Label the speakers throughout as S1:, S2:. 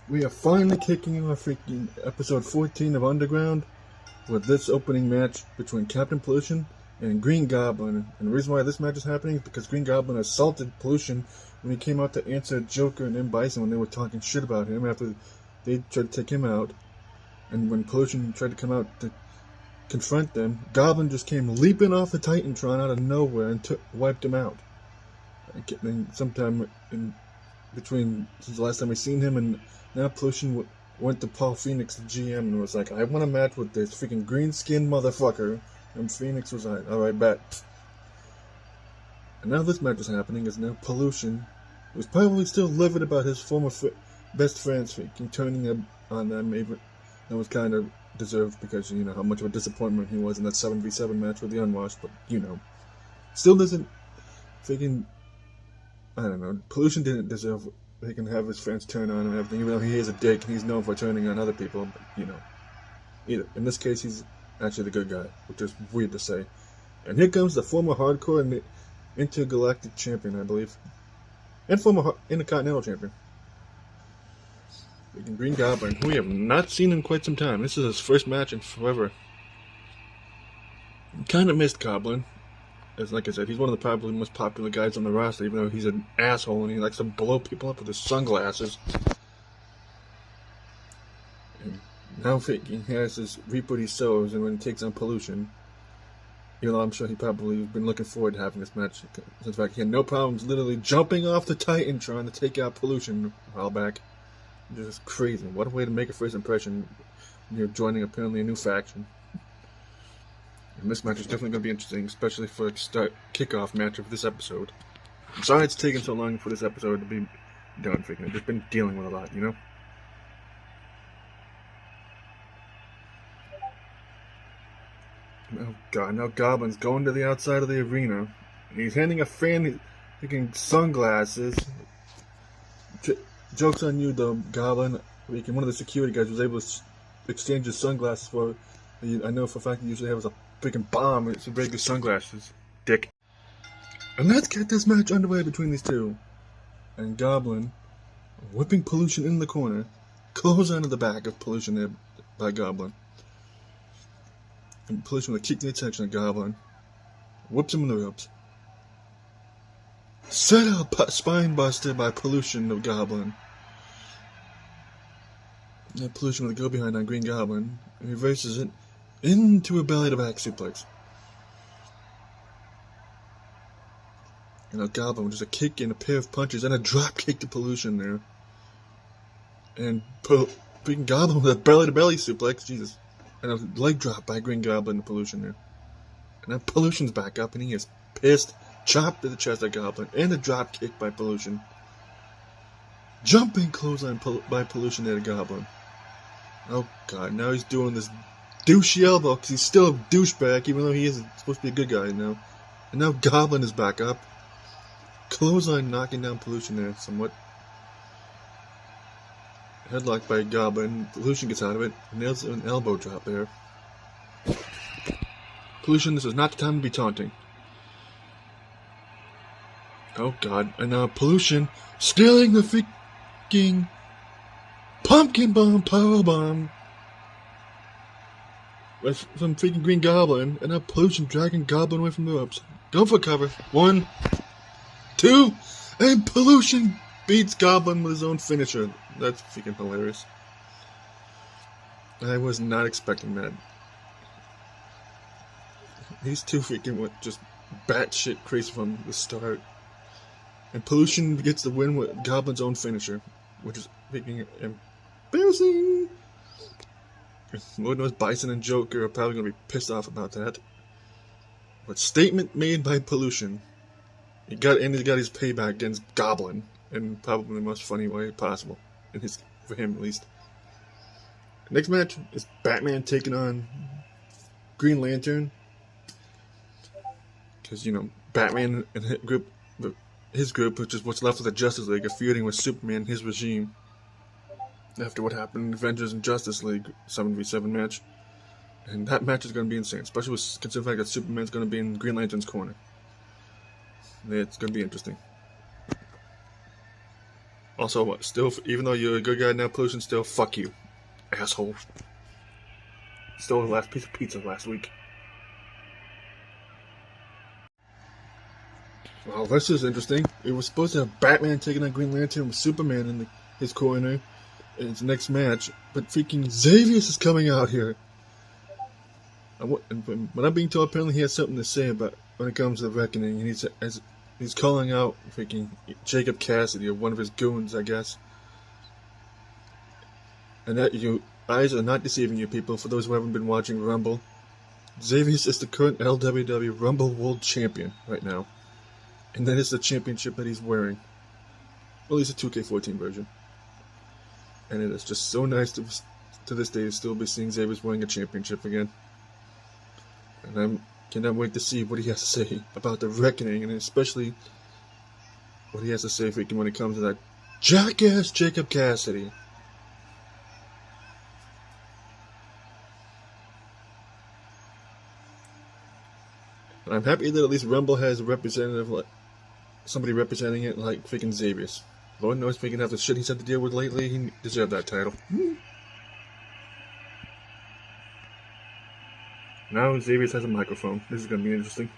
S1: We are finally kicking off freaking episode 14 of Underground with this opening match between Captain Pollution and Green Goblin. And the reason why this match is happening is because Green Goblin assaulted Pollution when he came out to answer Joker and M. Bison when they were talking shit about him after they tried to take him out. And when Pollution tried to come out to confront them, Goblin just came leaping off the Titantron out of nowhere and wiped him out. And sometime in between the last time we seen him and now Pollution went to Paul Phoenix, the GM, and was like, I want a match with this freaking green-skinned motherfucker. And Phoenix was like, alright, bet. And now this match is happening is now Pollution, who's probably still livid about his former best friends freaking turning on them. Even that was kind of deserved because, you know, how much of a disappointment he was in that 7v7 match with the Unwashed. But, you know, still doesn't freaking, I don't know, Pollution didn't deserve he can have his friends turn on him and everything, even though he is a dick and he's known for turning on other people. But, you know, in this case, he's actually the good guy, which is weird to say. And here comes the former hardcore and intergalactic champion, I believe, and former intercontinental champion, Green Goblin, who we have not seen in quite some time. This is his first match in forever. Kind of missed Goblin. As like I said, he's one of the probably most popular guys on the roster, even though he's an asshole and he likes to blow people up with his sunglasses. And now he has his reap what he sows, and when he takes on Pollution, even though I'm sure he probably has been looking forward to having this match. In fact, he had no problems literally jumping off the Titan trying to take out Pollution a while back. Just crazy. What a way to make a first impression when you're joining apparently a new faction. And this match is definitely going to be interesting, especially for a kickoff match of this episode. I'm sorry it's taken so long for this episode to be done, freaking. I've just been dealing with a lot, you know? Oh god, now Goblin's going to the outside of the arena. And he's handing a fan freaking sunglasses. Joke's on you though, Goblin. One of the security guys was able to exchange his sunglasses for, I know for a fact he usually has a freaking bomb. It's regular sunglasses, dick. And let's get this match underway between these two. And Goblin, whipping Pollution in the corner, close onto the back of Pollution there by Goblin. And Pollution with a kick to the attention of Goblin, whips him in the ropes. Set up spine buster by Pollution of Goblin. And Pollution with a go behind on Green Goblin, and reverses it into a belly-to-back suplex. And now Goblin with just a kick and a pair of punches and a drop kick to Pollution there. And freaking Goblin with a belly-to-belly suplex, Jesus. And a leg drop by Green Goblin to Pollution there. And now Pollution's back up and he is pissed. Chopped to the chest by Goblin and a drop kick by Pollution. Jumping clothesline by Pollution there to Goblin. Oh god, now he's doing this douchey elbow because he's still a douchebag even though he is supposed to be a good guy now. And now Goblin is back up. Clothesline knocking down Pollution there somewhat. Headlock by Goblin. Pollution gets out of it. Nails an elbow drop there. Pollution, this is not the time to be taunting. Oh god, and now Pollution stealing the freaking pumpkin bomb powerbomb from freaking Green Goblin, and now Pollution dragging Goblin away from the ropes. Go for cover. 1, 2, and Pollution beats Goblin with his own finisher. That's freaking hilarious. I was not expecting that. These two freaking just batshit crazy from the start. And Pollution gets the win with Goblin's own finisher, which is freaking embarrassing. Lord knows Bison and Joker are probably going to be pissed off about that. But statement made by Pollution. He got his payback against Goblin in probably the most funny way possible, for him at least. Next match is Batman taking on Green Lantern. Because, you know, Batman and his group, which is what's left of the Justice League, are feuding with Superman and his regime after what happened in Avengers and Justice League 7v7 match. And that match is going to be insane, especially with considering the fact that Superman's going to be in Green Lantern's corner. It's going to be interesting. Also, still, even though you're a good guy now, Pollution, still fuck you, asshole. Stole the last piece of pizza last week. Well, this is interesting. It was supposed to have Batman taking on Green Lantern with Superman in his corner in his next match, but freaking Xavius is coming out here. And when I'm being told, apparently he has something to say about when it comes to the Reckoning, and he's calling out freaking Jacob Cassidy, or one of his goons, I guess. And that you eyes are not deceiving you, people. For those who haven't been watching Rumble, Xavius is the current LWW Rumble World Champion right now, and that is the championship that he's wearing. Well, he's a 2K14 version, and it is just so nice to this day to still be seeing Xavius wearing a championship again. And I cannot wait to see what he has to say about the Reckoning, and especially what he has to say freaking when it comes to that jackass Jacob Cassidy. And I'm happy that at least Rumble has a representative, like somebody representing it, like freaking Xavius. Lord knows freaking after the shit he's had to deal with lately, he deserved that title. Now Xavius has a microphone. This is going to be interesting.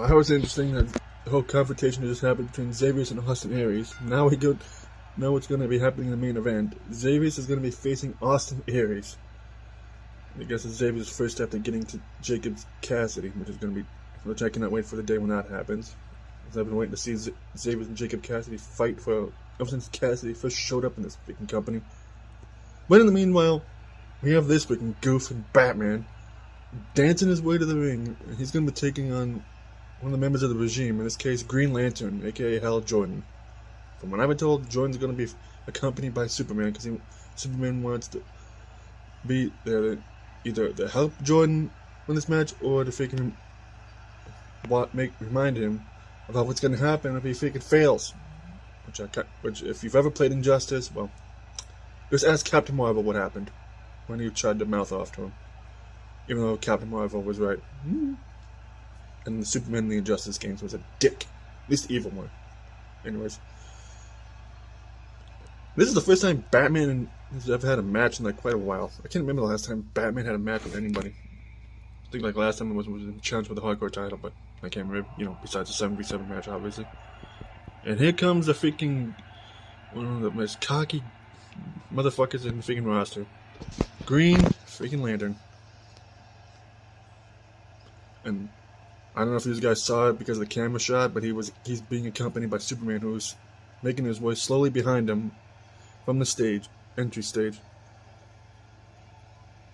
S1: That was interesting. That the whole confrontation that just happened between Xavius and Austin Aries. Now what's going to be happening in the main event. Xavius is going to be facing Austin Aries. I guess it's Xavius' first step to getting to Jacob Cassidy, which I cannot wait for the day when that happens. Because I've been waiting to see Xavius and Jacob Cassidy fight ever since Cassidy first showed up in this freaking company. But in the meanwhile, we have this freaking goof and Batman dancing his way to the ring. He's going to be taking on one of the members of the regime, in this case Green Lantern, aka Hal Jordan. From what I've been told, Jordan's going to be accompanied by Superman, because Superman wants to be there either to help Jordan win this match, or to freaking remind him about what's going to happen if he freaking fails. Which, if you've ever played Injustice, well, just ask Captain Marvel what happened when he tried to mouth off to him. Even though Captain Marvel was right. And the Superman in the Injustice games was a dick. At least the evil one. Anyways. This is the first time Batman has ever had a match in like quite a while. I can't remember the last time Batman had a match with anybody. I think like last time it was in the challenge for the hardcore title, but I can't remember, besides the 7v7 match, obviously. And here comes the freaking one of the most cocky motherfuckers in the freaking roster. Green freaking Lantern. And I don't know if these guys saw it because of the camera shot, but he's being accompanied by Superman, who's making his way slowly behind him from the entry stage.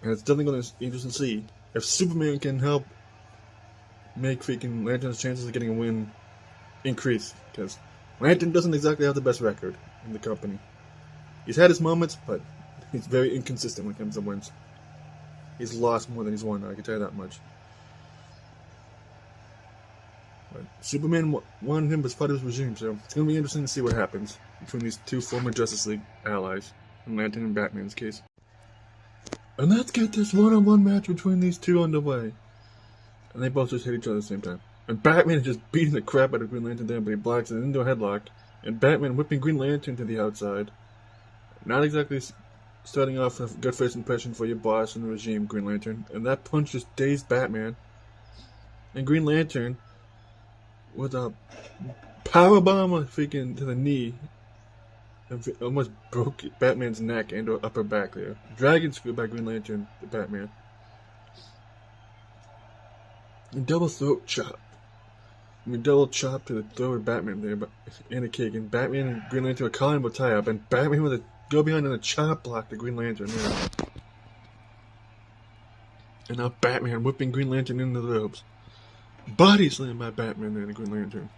S1: And it's definitely going to be interesting to see if Superman can help make freaking Lantern's chances of getting a win increase, because Lantern doesn't exactly have the best record in the company. He's had his moments, but he's very inconsistent when it comes to wins. He's lost more than he's won, I can tell you that much. But Superman wanted him as part of his regime, so it's going to be interesting to see what happens between these two former Justice League allies, in Lantern and Batman's case. And let's get this one-on-one match between these two underway. And they both just hit each other at the same time. And Batman is just beating the crap out of Green Lantern there, but he blocks it into a headlock. And Batman whipping Green Lantern to the outside. Not exactly starting off with a good first impression for your boss in the regime, Green Lantern. And that punch just dazed Batman. And Green Lantern, with a powerbomb freaking to the knee, almost broke Batman's neck and upper back there. Dragon screw by Green Lantern to Batman. And double throat chop. Double chop to the throat of Batman there, and a kick. And Batman and Green Lantern are calling him a tie up, and Batman with a go behind and a chop block to Green Lantern there. And now Batman whipping Green Lantern into the ropes. Body slam by Batman there to Green Lantern.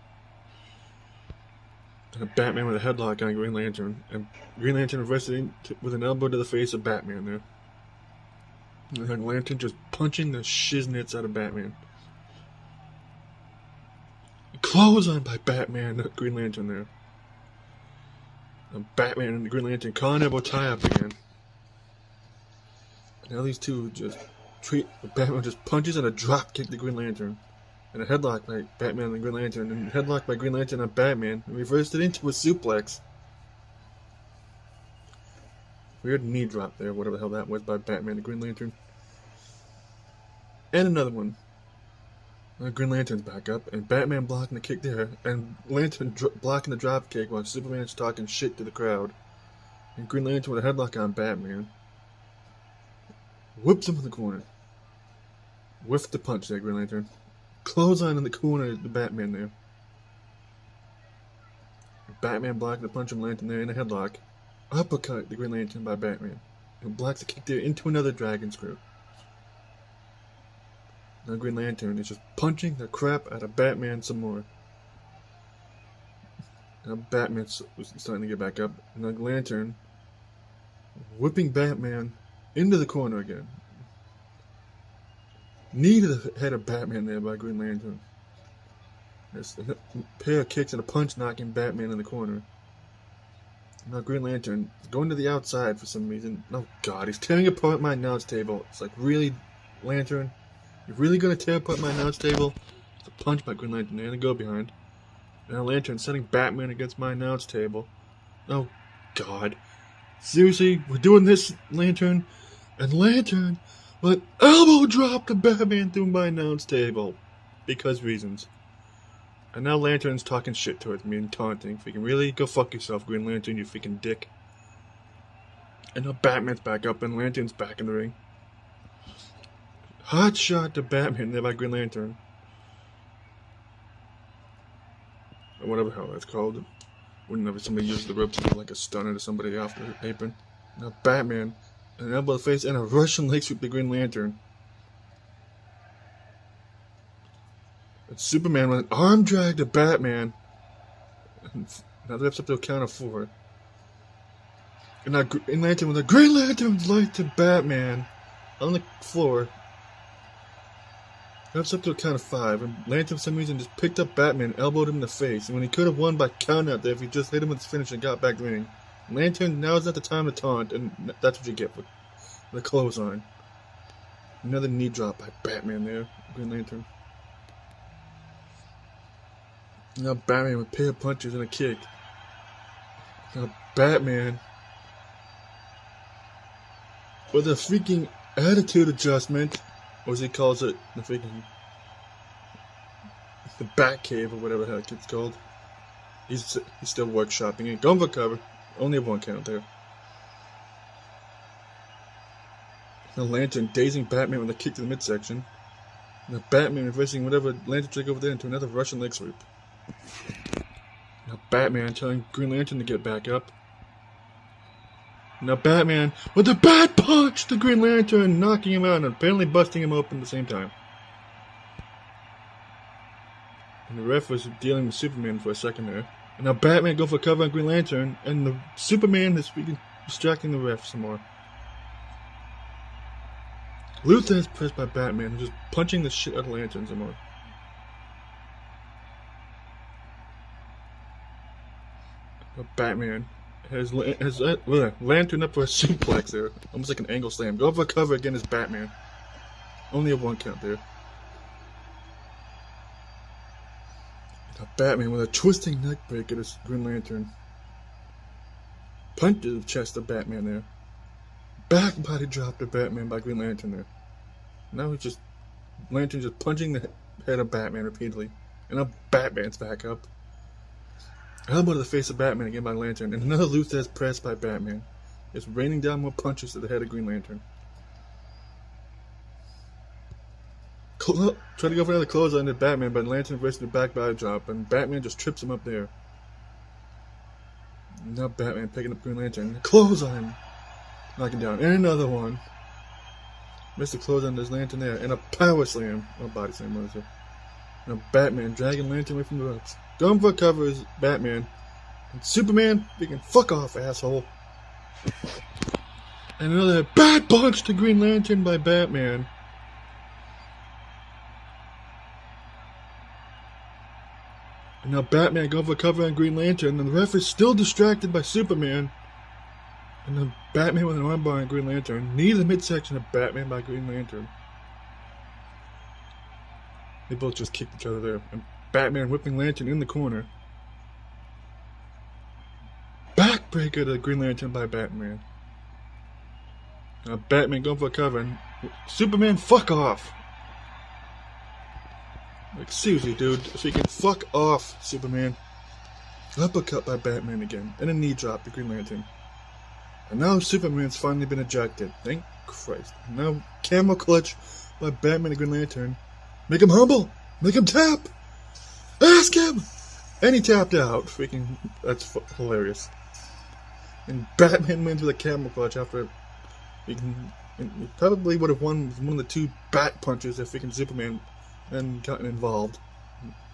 S1: And Batman with a headlock on Green Lantern, and Green Lantern reversing with an elbow to the face of Batman there. And then Lantern just punching the shiznits out of Batman. Clothesline by Batman and Green Lantern there. And Batman and the Green Lantern calling elbow tie up again. And now these two just Batman just punches and a drop kick to Green Lantern. And a headlock by Batman and Green Lantern. And a headlock by Green Lantern on Batman. And reversed it into a suplex. Weird knee drop there, whatever the hell that was, by Batman and Green Lantern. And another one. Green Lantern's back up, and Batman blocking the kick there, and Lantern blocking the drop kick while Superman's talking shit to the crowd. And Green Lantern with a headlock on Batman. Whips him in the corner. Whiffed the punch there, Green Lantern. Clothesline in the corner of the Batman there. Batman blocking the punch from Lantern there in a headlock. Uppercut the Green Lantern by Batman. And blocks the kick there into another dragon screw. Now Green Lantern is just punching the crap out of Batman some more. Now Batman's starting to get back up. And now Lantern whipping Batman into the corner again. Knee to the head of Batman there by Green Lantern. There's a pair of kicks and a punch knocking Batman in the corner. Now Green Lantern is going to the outside for some reason. Oh god, he's tearing apart my announce table. It's like, really, Lantern? You're really going to tear apart my announce table? It's a punch by Green Lantern there and a go behind. Now Lantern setting Batman against my announce table. Oh god. Seriously? We're doing this, Lantern? And Lantern will elbow drop the Batman through my announce table. Because reasons. And now Lantern's talking shit towards me and taunting. Freaking, really? Go fuck yourself, Green Lantern, you freaking dick. And now Batman's back up and Lantern's back in the ring. Hot shot to Batman there by Green Lantern. Or whatever the hell that's called. Whenever somebody uses the rope to do like a stunner to somebody off the apron. Now Batman, an elbow to the face and a Russian leg sweep to Green Lantern. And Superman with an arm drag to Batman. And now the ref's up to a count of 4. And now Green Lantern with a Green Lantern's leg to Batman on the floor. Ref's up to a count of 5, and Lantern for some reason just picked up Batman and elbowed him in the face, and when he could have won by count out there if he just hit him with his finish and got back to the ring. Lantern, now is not the time to taunt, and that's what you get with the clothesline. Another knee drop by Batman there, Green Lantern. Now Batman with a pair of punches and a kick. Now Batman with a freaking attitude adjustment. Or as he calls it, the freaking the Batcave or whatever the heck it's called. He's still workshopping it. Going for cover. Only have one count there. The Lantern dazing Batman with a kick to the midsection. And the Batman reversing whatever Lantern trick over there into another Russian leg sweep. Now Batman telling Green Lantern to get back up. Now Batman with a bad punch to Green Lantern, knocking him out and apparently busting him open at the same time. And the ref was dealing with Superman for a second there. And now Batman go for cover on Green Lantern, and the Superman is distracting the ref some more. Luther is pressed by Batman, who's just punching the shit out of Lantern some more. Batman has Lantern up for a suplex there, almost like an angle slam. Go for a cover again as Batman. Only a 1 count there. Batman with a twisting neck break at his Green Lantern. Punch to the chest of Batman there. Back body drop to Batman by Green Lantern there. Now he's just Lantern just punching the head of Batman repeatedly. And now Batman's back up. Elbow to the face of Batman again by Lantern. And another loose ass press by Batman. It's raining down more punches to the head of Green Lantern. Try to go for another clothesline to Batman, but Lantern reverses the back body drop, and Batman just trips him up there. Now Batman picking up Green Lantern. Clothesline! Knocking down. And another one. Missed the clothesline to his Lantern there. And a power slam. Oh, body slam, what is it? Now Batman dragging Lantern away from the ropes. Going for a cover is Batman. And Superman, freaking fuck off, asshole. And another bad punch to Green Lantern by Batman. And now Batman going for a cover on Green Lantern, and the ref is still distracted by Superman. And then Batman with an armbar on Green Lantern. Knee to the midsection of Batman by Green Lantern. They both just kicked each other there. And Batman whipping Lantern in the corner. Backbreaker to Green Lantern by Batman. Now Batman going for a cover, and Superman, fuck off! Like, seriously, dude, if you can fuck off, Superman. Uppercut by Batman again, and a knee drop to Green Lantern. And now Superman's finally been ejected. Thank Christ. And now camel clutch by Batman and Green Lantern. Make him humble! Make him tap! Ask him! And he tapped out. Freaking, that's hilarious. And Batman wins with a camel clutch after he probably would have won with one of the 2 bat punches if freaking Superman and gotten involved,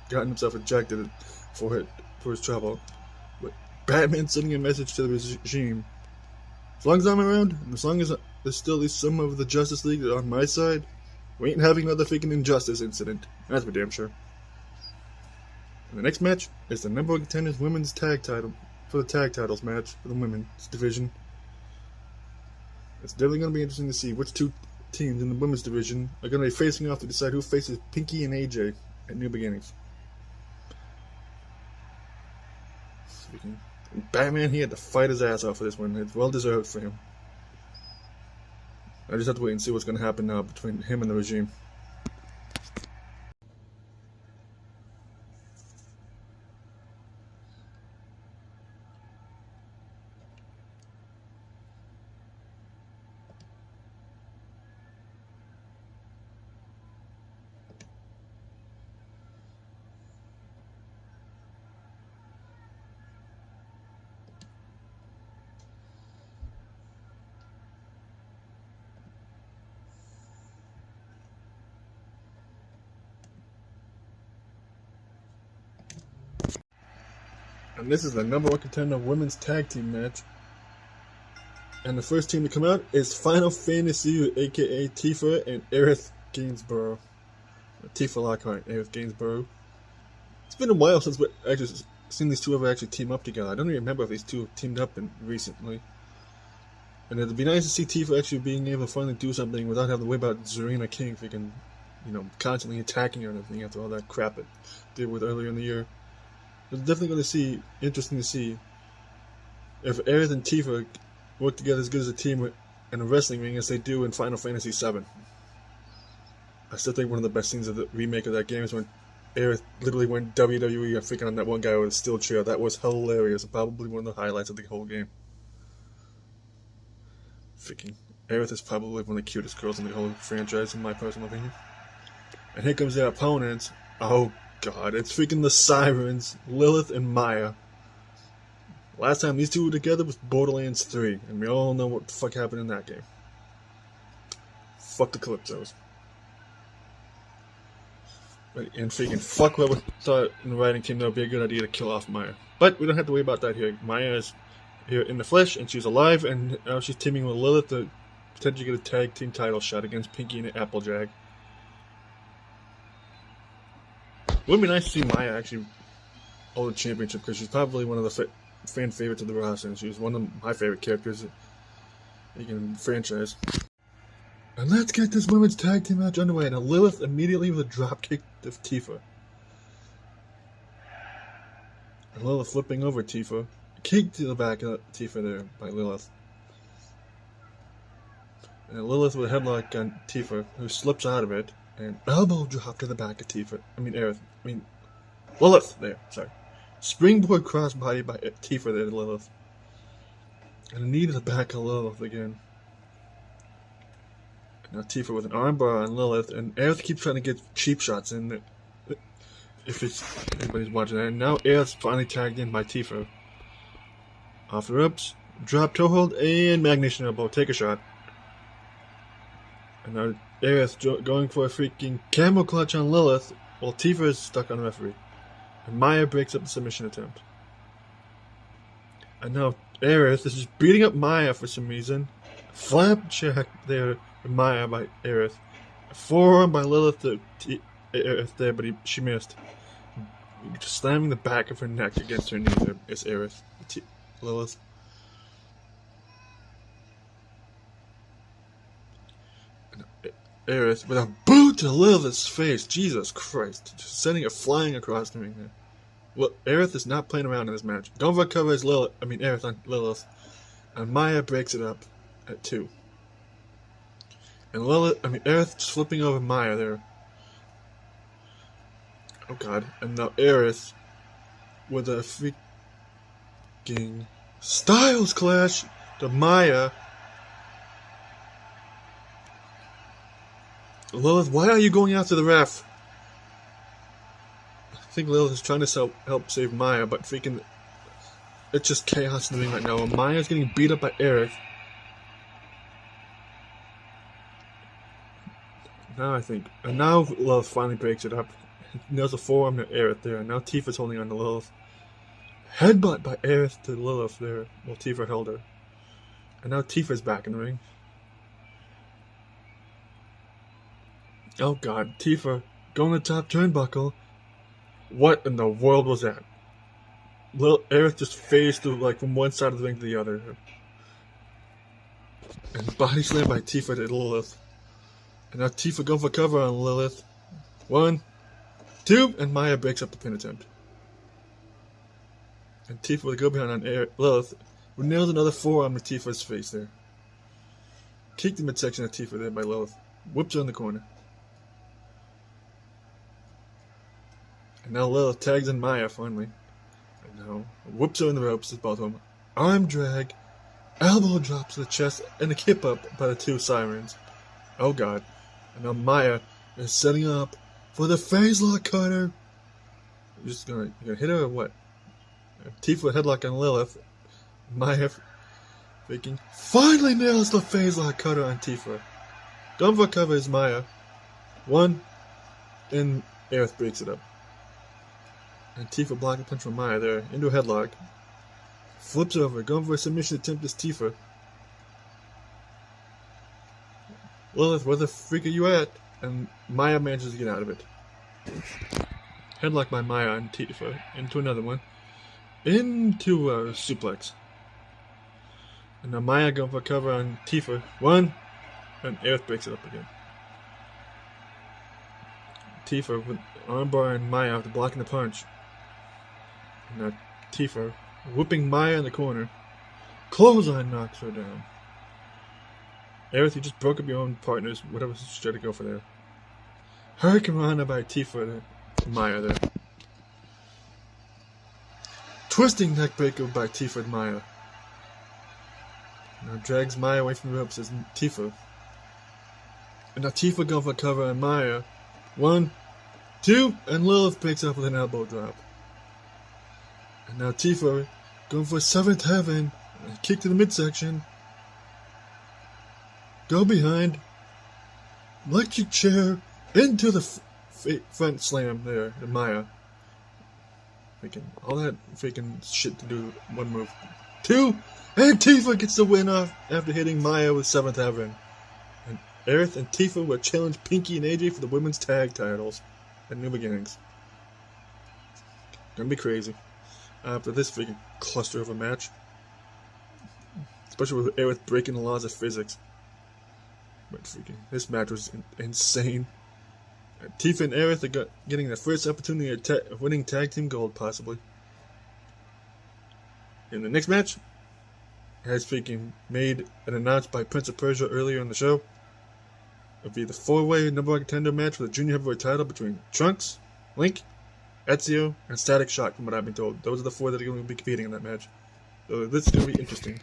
S1: gotten himself ejected for his trouble. But Batman sending a message to the regime: as long as I'm around, and as long as there's still at least some of the Justice League on my side, we ain't having another freaking injustice incident. That's for damn sure. And the next match is the number 1 contenders women's tag title for the tag titles match for the women's division. It's definitely going to be interesting to see which 2 teams in the women's division are going to be facing off to decide who faces Pinky and AJ at New Beginnings. Batman, he had to fight his ass off for this one. It's well deserved for him. I just have to wait and see what's going to happen now between him and the regime. And this is the number 1 contender women's tag team match. And the first team to come out is Final Fantasy, aka Tifa and Aerith Gainsborough. Tifa Lockhart, Aerith Gainsborough. It's been a while since we've actually seen these 2 ever actually team up together. I don't even remember if these 2 have teamed up recently. And it'd be nice to see Tifa actually being able to finally do something without having to worry about Zarina King freaking, constantly attacking her and everything after all that crap it did with earlier in the year. It's definitely going to see, interesting to see if Aerith and Tifa work together as good as a team in a wrestling ring as they do in Final Fantasy VII. I still think one of the best scenes of the remake of that game is when Aerith literally went WWE and freaking on that one guy with a steel chair. That was hilarious. Probably one of the highlights of the whole game. Freaking Aerith is probably one of the cutest girls in the whole franchise, in my personal opinion. And here comes their opponents. Oh God, it's freaking the Sirens, Lilith and Maya. Last time these 2 were together was Borderlands 3, and we all know what the fuck happened in that game. Fuck the Calypsos. And freaking fuck whoever thought in the writing team that would be a good idea to kill off Maya. But we don't have to worry about that here. Maya is here in the flesh, and she's alive, and now she's teaming with Lilith to potentially get a tag team title shot against Pinky and Applejack. It would be nice to see Maya actually hold the championship, because she's probably one of the fan favorites of the roster, and she was one of my favorite characters in the franchise. And let's get this women's tag team match underway. Now Lilith immediately with a drop kick to Tifa. And Lilith flipping over Tifa. Kick to the back of Tifa there by Lilith. And Lilith with a headlock on Tifa, who slips out of it. And elbow drop to the back of Tifa. Lilith there, sorry. Springboard crossbody by Tifa there to Lilith. And a knee to the back of Lilith again. Now Tifa with an armbar on Lilith, and Aerith keeps trying to get cheap shots in. If anybody's watching that. And now Aerith's finally tagged in by Tifa. Off the ropes, drop toe hold, and Magician elbow. Take a shot. And now Aerith going for a freaking camel clutch on Lilith, while Tifa is stuck on the referee. And Maya breaks up the submission attempt. And now Aerith is just beating up Maya for some reason. Flapjack there. Maya by Aerith. Forearm by Lilith to Aerith there, but she missed. Just slamming the back of her neck against her knee there is Aerith. Lilith. Aerith with a boot to Lilith's face. Jesus Christ. Just sending it flying across the ring there. Well, Aerith is not playing around in this match. Going for cover is Aerith on Lilith. And Maya breaks it up at 2. And Aerith just flipping over Maya there. Oh god. And now Aerith with a freaking Styles Clash to Maya. Lilith, why are you going after the ref? I think Lilith is trying to help save Maya, but freaking it's just chaos in the ring right now. And Maya's getting beat up by Aerith. Now Lilith finally breaks it up. There's a forearm to Aerith there. And now Tifa's holding on to Lilith. Headbutt by Aerith to Lilith there, while Tifa held her. And now Tifa's back in the ring. Oh god, Tifa going to top turnbuckle. What in the world was that? Aerith just phased through, from one side of the ring to the other. And body slam by Tifa to Lilith. And now Tifa going for cover on Lilith. 1, 2, and Maya breaks up the pin attempt. And Tifa with a go behind on Lilith, who nails another forearm to Tifa's face there. Kick the midsection of Tifa there by Lilith. Whips her in the corner. And now Lilith tags in Maya finally. And now whoops her in the ropes with both of them. Arm drag, elbow drops to the chest, and a kip up by the 2 sirens. Oh god. And now Maya is setting up for the phase lock cutter. You're gonna hit her or what? Tifa headlock on Lilith. Maya freaking finally nails the phase lock cutter on Tifa. Going for cover is Maya. 1, and Aerith breaks it up. And Tifa blocking punch from Maya there into a headlock. Flips over, going for a submission attempt is Tifa. Lilith, where the freak are you at? And Maya manages to get out of it. Headlock by Maya on Tifa into another one. Into a suplex. And now Maya going for cover on Tifa. 1, and Aerith breaks it up again. Tifa with armbar and Maya after blocking the punch. And now Tifa whooping Maya in the corner. Clothesline knocks her down. Aerith, you just broke up your own partners. Whatever she's trying to go for there. Hurricane Rana by Tifa to Maya there. Twisting neckbreaker by Tifa and Maya. Now drags Maya away from the ropes as Tifa. And now Tifa going for cover on Maya. 1, 2, and Lilith breaks up with an elbow drop. And now Tifa going for 7th heaven. Kick to the midsection. Go behind. Electric chair into the front slam there to Maya. Freaking all that freaking shit to do one move. 2, and Tifa gets the win off after hitting Maya with 7th heaven. And Aerith and Tifa will challenge Pinky and AJ for the women's tag titles at New Beginnings. Gonna be crazy. after this freaking cluster of a match. Especially with Aerith breaking the laws of physics. But freaking, this match was insane. Tifa and Aerith are getting their first opportunity of winning tag team gold, possibly. In the next match, as freaking made and announced by Prince of Persia earlier in the show, it'll be the 4-way number 1 contender match for the Junior Heavyweight title between Trunks, Link, Ezio, and Static Shock, from what I've been told. Those are the 4 that are going to be competing in that match. So this is going to be interesting.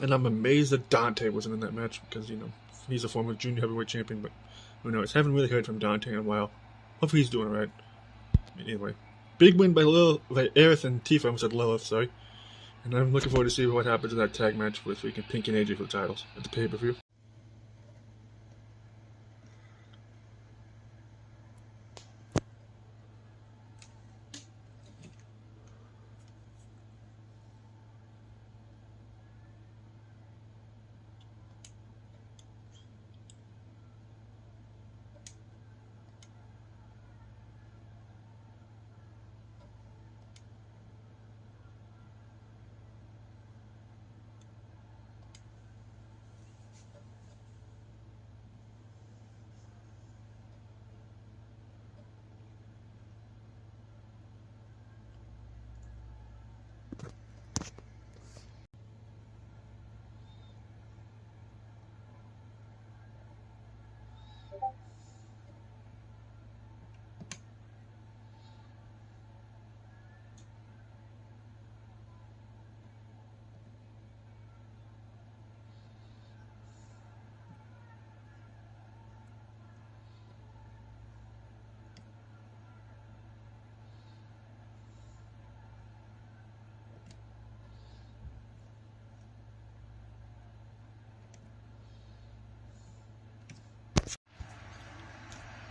S1: And I'm amazed that Dante wasn't in that match, because, you know, he's a former Junior Heavyweight champion, but who knows? Haven't really heard from Dante in a while. Hopefully he's doing alright. Anyway, big win by Aerith and Tifa. I almost said Lilith, sorry. And I'm looking forward to see what happens in that tag match with freaking Pink and AJ for the titles at the pay-per-view.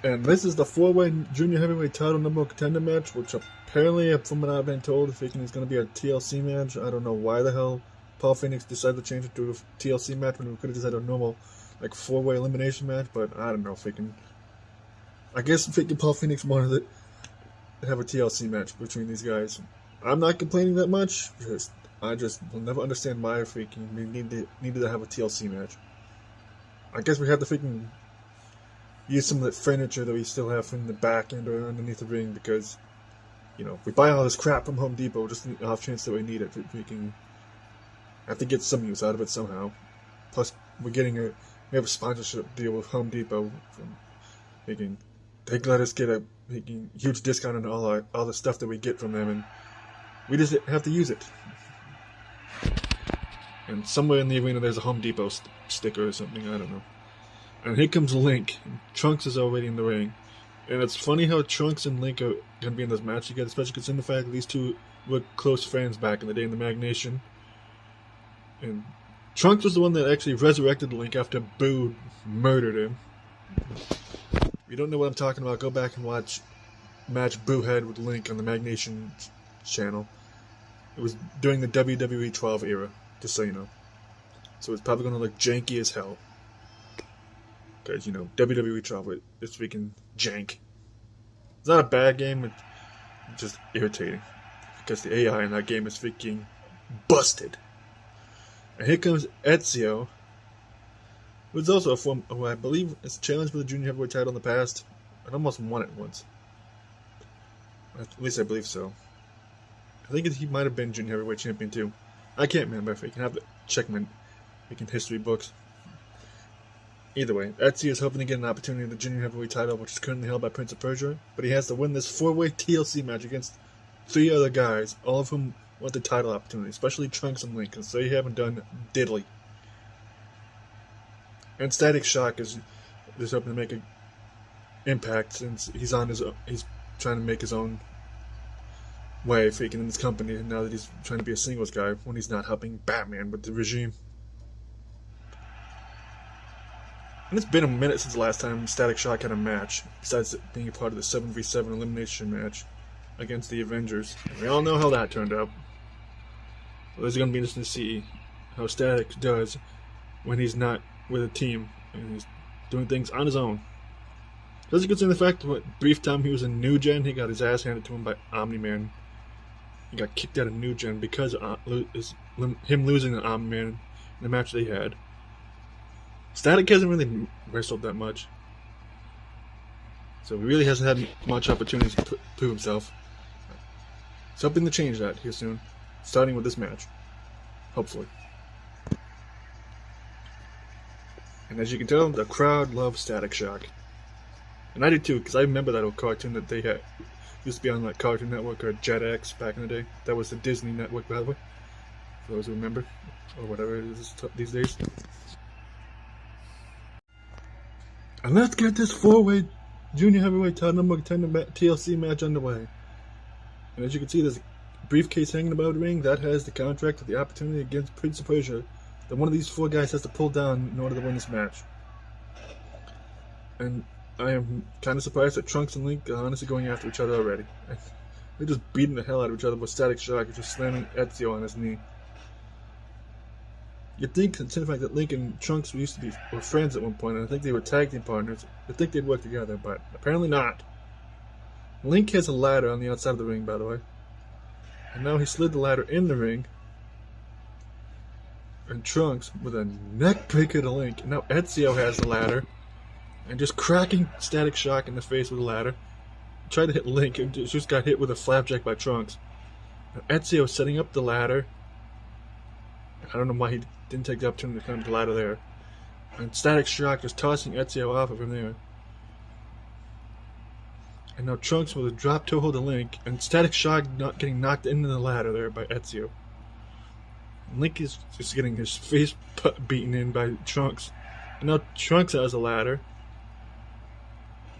S1: And this is the 4-way Junior Heavyweight title number 1 contender match, which apparently, from what I've been told, is going to be a TLC match. I don't know why the hell Paul Phoenix decided to change it to a TLC match when we could have just had a normal, like, 4-way elimination match, but I don't know, I guess Paul Phoenix wanted to have a TLC match between these guys. I'm not complaining that much, because I just will never understand why we needed to have a TLC match. I guess we have to use some of that furniture that we still have in the back end or underneath the ring, because, you know, we buy all this crap from Home Depot just in the off chance that we need it. We have to get some use out of it somehow. Plus, we have a sponsorship deal with Home Depot. They let us get a huge discount on all the stuff that we get from them, and we just have to use it. And somewhere in the arena there's a Home Depot sticker or something, I don't know. And here comes Link. Trunks is already in the ring. And it's funny how Trunks and Link are going to be in this match together, especially considering the fact that these two were close friends back in the day in the Mag Nation. And Trunks was the one that actually resurrected Link after Boo murdered him. If you don't know what I'm talking about, go back and watch match Boo had with Link on the Mag Nation channel. It was during the WWE 12 era, just so you know. So it's probably going to look janky as hell. Because, you know, WWE 12 is freaking jank. It's not a bad game, it's just irritating. Because the AI in that game is freaking busted. And here comes Ezio, who's also who I believe has challenged for the Junior Heavyweight title in the past, and almost won it once. At least I believe so. I think he might have been Junior Heavyweight champion too. I can't remember if I can have to check my history books. Either way, Ezio is hoping to get an opportunity in the Junior Heavyweight title, which is currently held by Prince of Persia, but he has to win this 4-way TLC match against 3 other guys, all of whom want the title opportunity, especially Trunks and Link, because they haven't done diddly. And Static Shock is hoping to make an impact since he's trying to make his own way in this company now that he's trying to be a singles guy when he's not helping Batman with the regime. And it's been a minute since the last time Static Shock had a match, besides being a part of the 7v7 elimination match against the Avengers. And we all know how that turned out. Well, it's going to be interesting to see how Static does when he's not with a team and he's doing things on his own. Especially considering the fact that brief time he was in New Gen, he got his ass handed to him by Omni-Man. He got kicked out of New Gen because of him losing the Man in the match they had. Static hasn't really wrestled that much, so he really hasn't had much opportunities to prove himself. It's hoping to change that here soon, starting with this match, hopefully. And as you can tell, the crowd loves Static Shock. And I do too, because I remember that old cartoon that they had. Used to be on like Cartoon Network or Jetix back in the day. That was the Disney Network, by the way. For those who remember, or whatever it is these days. And let's get this 4-way junior heavyweight title number contender TLC match underway. And as you can see, there's a briefcase hanging above the ring that has the contract of the opportunity against Prince of Persia that one of these 4 guys has to pull down in order to win this match. And I am kind of surprised that Trunks and Link are honestly going after each other already. They're just beating the hell out of each other with Static Shock, just slamming Ezio on his knee. You'd think, considering the fact that Link and Trunks were friends at one point, and I think they were tag team partners, you'd think they'd work together, but apparently not. Link has a ladder on the outside of the ring, by the way. And now he slid the ladder in the ring. And Trunks with a neck breaker to Link. And now Ezio has the ladder. And just cracking Static Shock in the face with a ladder. Tried to hit Link and just got hit with a flapjack by Trunks. Now Ezio is setting up the ladder. I don't know why he didn't take the opportunity to climb the ladder there. And Static Shock just tossing Ezio off of him there. And now Trunks with a drop toe hold to Link. And Static Shock not getting knocked into the ladder there by Ezio. And Link is just getting his face beaten in by Trunks. And now Trunks has a ladder.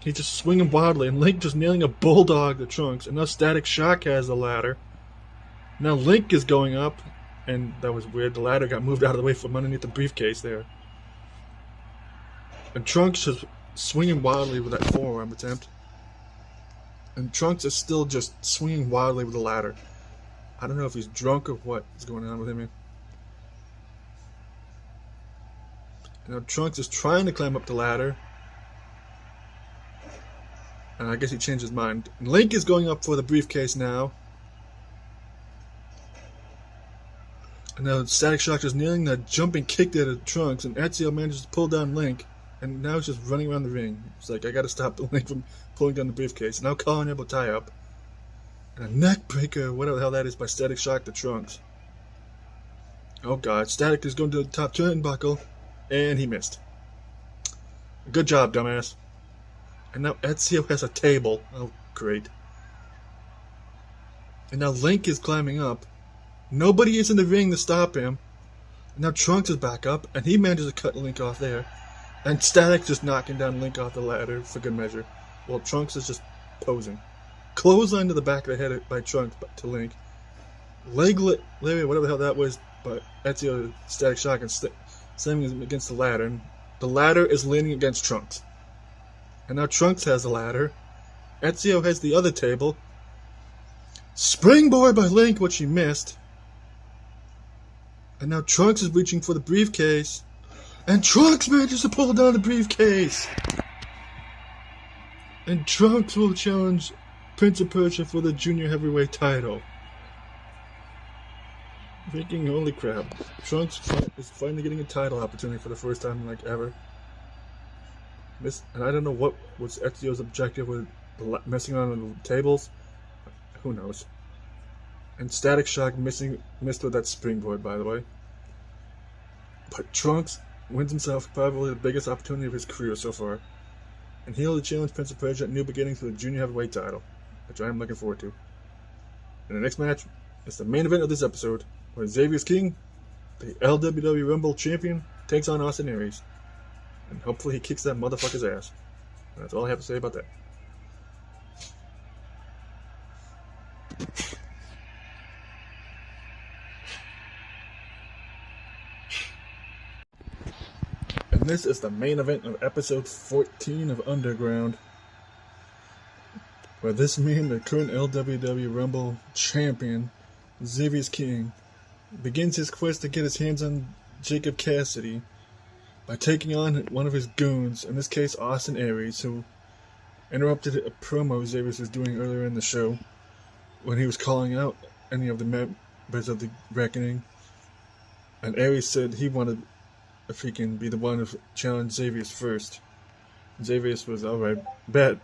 S1: He's just swinging wildly, and Link just nailing a bulldog to Trunks. And now Static Shock has the ladder. Now Link is going up, and that was weird. The ladder got moved out of the way from underneath the briefcase there. And Trunks is swinging wildly with that forearm attempt. And Trunks is still just swinging wildly with the ladder. I don't know if he's drunk or what is going on with him here. And now Trunks is trying to climb up the ladder. And I guess he changed his mind. And Link is going up for the briefcase now. And now Static Shock is nailing that jumping kick there to Trunks. And Ezio manages to pull down Link. And now he's just running around the ring. It's like, I gotta stop the Link from pulling down the briefcase. And now calling able tie up. And a neck breaker, whatever the hell that is, by Static Shock to Trunks. Oh god, Static is going to the top turnbuckle. And he missed. Good job, dumbass. And now Ezio has a table. Oh, great. And now Link is climbing up. Nobody is in the ring to stop him. And now Trunks is back up, and he manages to cut Link off there. And Static just knocking down Link off the ladder for good measure. While Trunks is just posing. Clothesline to the back of the head by Trunks to Link. Leg lariat, whatever the hell that was, by Ezio, Static Shock, and slamming him against the ladder. And the ladder is leaning against Trunks. And now Trunks has the ladder. Ezio has the other table. Springboard by Link, which he missed. And now Trunks is reaching for the briefcase. And Trunks manages to pull down the briefcase. And Trunks will challenge Prince of Persia for the junior heavyweight title. Thinking, holy crap. Trunks is finally getting a title opportunity for the first time like ever. And I don't know what was Ezio's objective with messing around with the tables. Who knows? And Static Shock missed with that springboard, by the way. But Trunks wins himself probably the biggest opportunity of his career so far. And he'll challenge Prince of Persia at New Beginnings for the junior heavyweight title, which I am looking forward to. And the next match is the main event of this episode, where Xavier's King, the LWW Rumble champion, takes on Austin Aries. And hopefully he kicks that motherfucker's ass. And that's all I have to say about that. And this is the main event of episode 14 of Underground, where this man, the current LWW Rumble champion, Xavier's King, begins his quest to get his hands on Jacob Cassidy by taking on one of his goons, in this case Austin Aries, who interrupted a promo Xavier was doing earlier in the show when he was calling out any of the members of the Reckoning. And Aries said he wanted if he can be the one to challenge Xavius first. Xavius was alright, bet.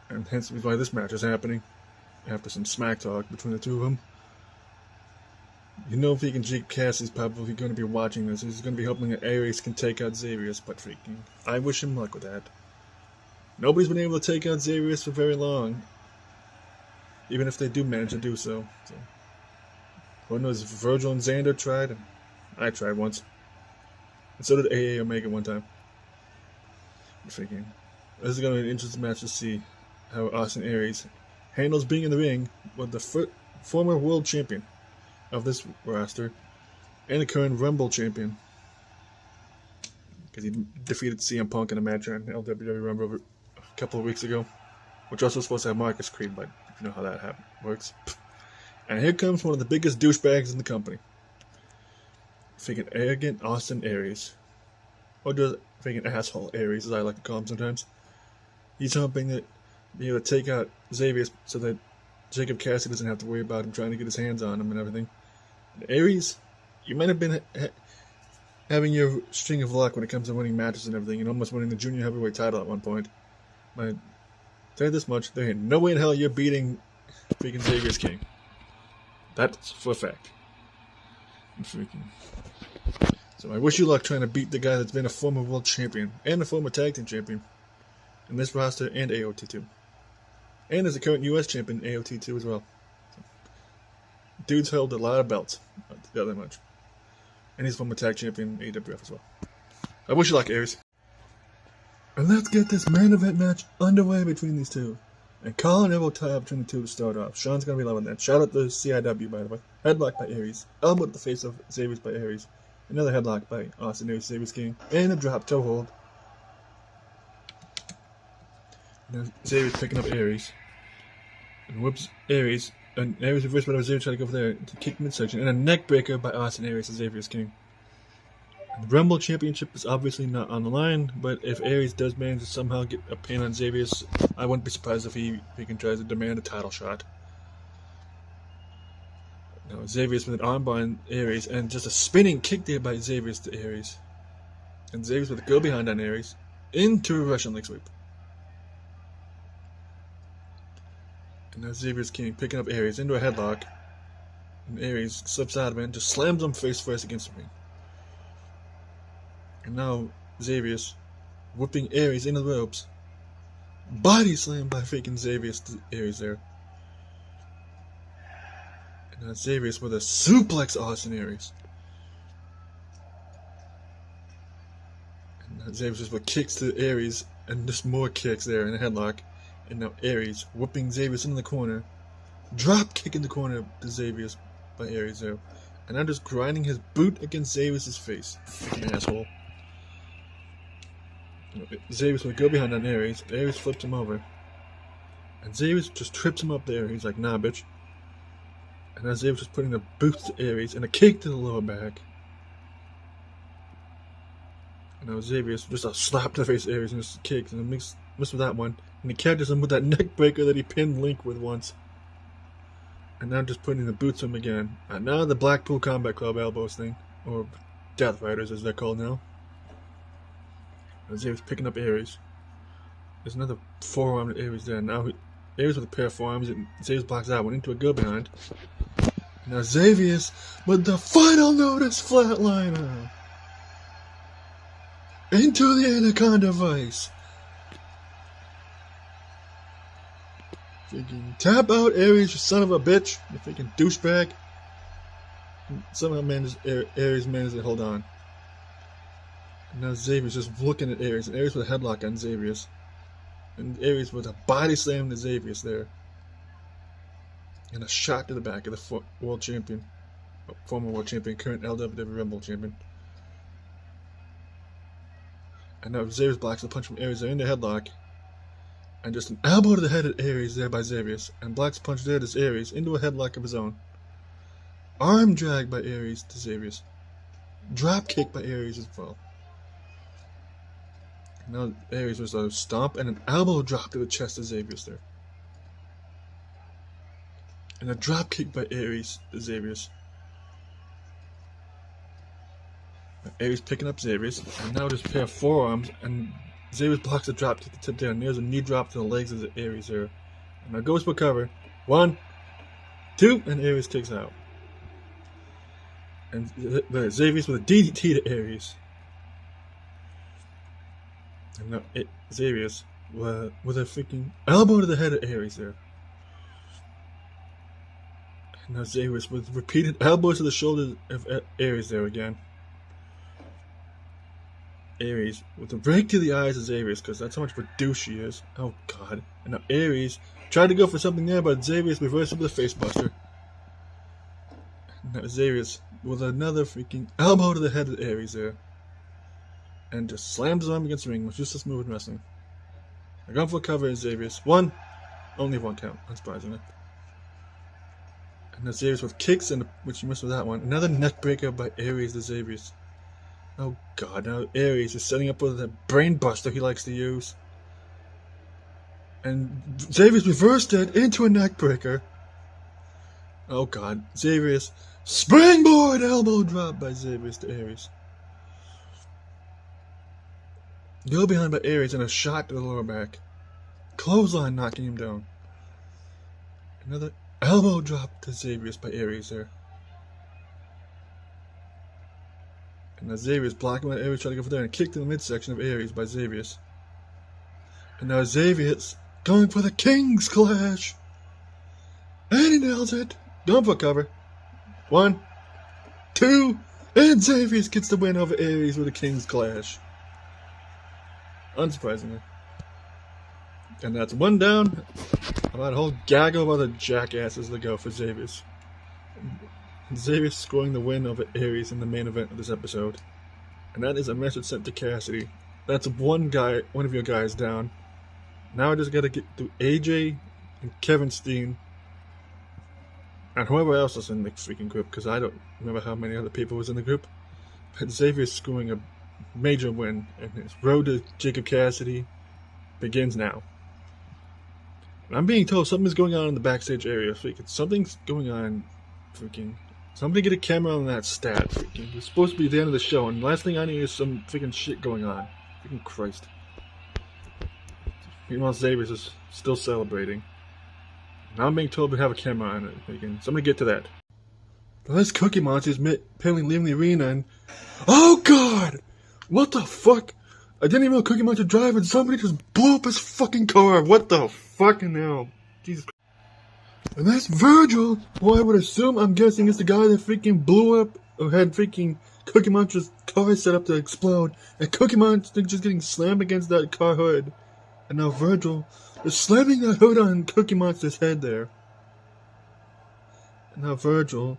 S1: And hence why this match is happening. After some smack talk between the two of them. You know, if he can Jake Cassie's probably going to be watching this. He's going to be hoping that Aries can take out Xavius, but freaking, I wish him luck with that. Nobody's been able to take out Xavius for very long. Even if they do manage to do so. Who knows if Virgil and Xander tried? And I tried once. And so did AA Omega one time. Freaking. This is going to be an interesting match to see how Austin Aries handles being in the ring with the former world champion of this roster and the current Rumble champion. Because he defeated CM Punk in a match on LWW Rumble a couple of weeks ago. Which also was supposed to have Marcus Creed, but you know how that works. And here comes one of the biggest douchebags in the company. Freaking arrogant Austin Aries. Or just freaking asshole Aries, as I like to call him sometimes. He's hoping that be able to take out Xavier so that Jacob Cassidy doesn't have to worry about him trying to get his hands on him and everything. And Aries, you might have been having your string of luck when it comes to winning matches and everything, and almost winning the junior heavyweight title at one point. But I'll tell you this much, there ain't no way in hell you're beating freaking Xavier's King. That's for a fact. So I wish you luck trying to beat the guy that's been a former world champion and a former tag team champion in this roster and AOT2. And is the current US champion AOT2 as well. So, dude's held a lot of belts, not the other much. And he's former tag champion AWF as well. I wish you luck, Aries. And let's get this main event match underway between these two. And Colin elbow tie between the two to start off. Sean's going to be loving that. Shout out to CIW, by the way. Headlock by Aries. Elbow to the face of Xavier by Aries. Another headlock by Austin Aries, Xavier's King. And a drop toe hold. Now Xavier's picking up Aries. And whoops Aries. And Aries reversed whatever Xavier tried to go for there to kick midsection. And a neck breaker by Austin Aries to Xavier's King. The Rumble Championship is obviously not on the line, but if Aries does manage to somehow get a pin on Xavier, I wouldn't be surprised if he can try to demand a title shot. Now Xavier's with an armbar on Aries, and just a spinning kick there by Xavier's to Aries. And Xavier's with a go behind on Aries, into a Russian leg sweep. And now Xavier's King picking up Aries into a headlock, and Aries slips out of it and just slams him face first against the ring. And now Xavier's whipping Aries into the ropes. Body slam by freaking Xavier's to Aries there. And now Xavier's with a suplex Austin Aries. And now Xavier's just with kicks to Aries and just more kicks there in a headlock. And now Aries whipping Xavier's into the corner. Drop kick in the corner to Xavier's by Aries there. And now just grinding his boot against Xavier's face. Freaking asshole. Xavier's would go behind on Aries. Aries flips him over. And Xavier's just trips him up there. He's like, nah, bitch. And now Xavier's just putting a boot to Aries and a kick to the lower back. And now Xavier's just a slap to the face of Aries and just kicks and missed with that one. And he catches him with that neck breaker that he pinned Link with once. And now just putting the boots on him again. And now the Blackpool Combat Club elbows thing. Or Death Riders as they're called now. Xavier's picking up Aries. There's another forearm to Aries there. Now Aries with a pair of forearms, and Xavier's blocks that one into a go behind. Now Xavier's with the final notice flatliner into the Anaconda Vice. Freaking tap out Aries, you son of a bitch, you freaking douchebag. Somehow Aries managed to hold on. Now Xavier's just looking at Aries, and Aries with a headlock on Xavier's. And Aries with a body slam to Xavier's there. And a shot to the back of the world champion. Former world champion, current LWW Rumble champion. And now Xavier's blocks the punch from Aries there in the headlock. And just an elbow to the head of Aries there by Xavier's. And blocks punch there to Aries into a headlock of his own. Arm drag by Aries to Xavier's. Drop kick by Aries as well. Now Aries was a stomp and an elbow drop to the chest of Xavier's there. And a drop kick by Aries to Xavier's. Aries picking up Xavier's, and now just a pair of forearms, and Xavier's blocks the drop kick to tip down. There's a knee drop to the legs of Aries there. And now goes for cover. 1, 2, and Aries takes out. And Xavier's with a DDT to Aries. And now Xavier's with a freaking elbow to the head of Aries there. And now Xavier's with repeated elbows to the shoulders of Aries there again. Aries with a rake to the eyes of Xavier's, because that's how much of a douche she is. Oh god. And now Aries tried to go for something there, but Xavier's reversed with a face buster. And now Xavier's with another freaking elbow to the head of Aries there. And just slams his arm against the ring, which is just move in wrestling. They're going for a cover in Xavier's. 1, only 1 count, unsurprisingly. And now Xavier's with kicks, which he missed with that one. Another neck breaker by Aries to Xavier's. Oh god, now Aries is setting up with a brain buster he likes to use. And Xavier's reversed it into a neck breaker. Oh god, Xavier's springboard elbow drop by Xavier's to Aries. Go behind by Aries and a shot to the lower back. Clothesline knocking him down. Another elbow drop to Xavier's by Aries there. And now Xavier's blocking by Aries, trying to go for there, and kick to the midsection of Aries by Xavier's. And now Xavier's going for the King's Clash. And he nails it. Going for cover. 1, 2, and Xavier's gets the win over Aries with the King's Clash. Unsurprisingly. And that's 1 down. About a whole gaggle of other jackasses to go for Xavier's. Xavier's scoring the win over Aries in the main event of this episode. And that is a message sent to Cassidy. That's one of your guys down. Now I just gotta get through AJ and Kevin Steen and whoever else is in the freaking group, because I don't remember how many other people was in the group. But Xavier's scoring a major win, and his road to Jacob Cassidy begins now. And I'm being told something's going on in the backstage area. Freaking something's going on. Freaking somebody get a camera on that stat. Freaking it's supposed to be the end of the show, and the last thing I need is some freaking shit going on. Freaking Christ. Meanwhile, Xavier's is still celebrating. Now I'm being told we have a camera on it. Freaking somebody get to that. Now this Cookie Monster's apparently leaving the arena, and oh god! What the fuck? I didn't even know Cookie Monster drive, and somebody just blew up his fucking car. What the fucking hell? Jesus Christ. And that's Virgil, who I would assume, I'm guessing, is the guy that freaking blew up, or had freaking Cookie Monster's car set up to explode, and Cookie Monster just getting slammed against that car hood. And now Virgil is slamming that hood on Cookie Monster's head there. And now Virgil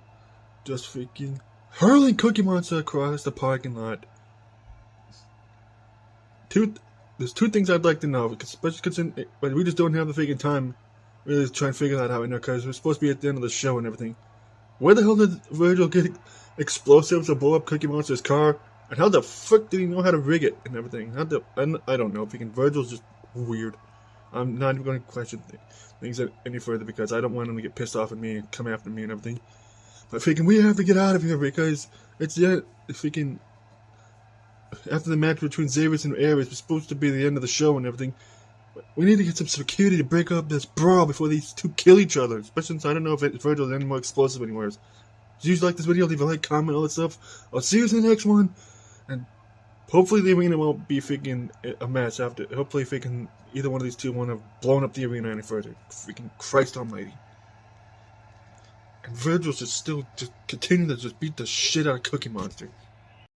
S1: just freaking hurling Cookie Monster across the parking lot. There's 2 things I'd like to know, especially considering we just don't have the freaking time really to try and figure that out right now, because we're supposed to be at the end of the show and everything. Where the hell did Virgil get explosives to blow up Cookie Monster's car? And how the fuck did he know how to rig it and everything? I don't know. Virgil's just weird. I'm not even going to question things any further, because I don't want him to get pissed off at me and come after me and everything. But freaking we have to get out of here, because it's freaking after the match between Xavier's and Aries was supposed to be the end of the show and everything. We need to get some security to break up this brawl before these 2 kill each other. Especially since I don't know if Virgil is any more explosive anymore. If you like this video, leave a like, comment, all that stuff. I'll see you in the next one. And hopefully the arena won't be freaking a mess after. Hopefully freaking either one of these 2 won't have blown up the arena any further. Freaking Christ almighty. And Virgil's just continuing to just beat the shit out of Cookie Monster.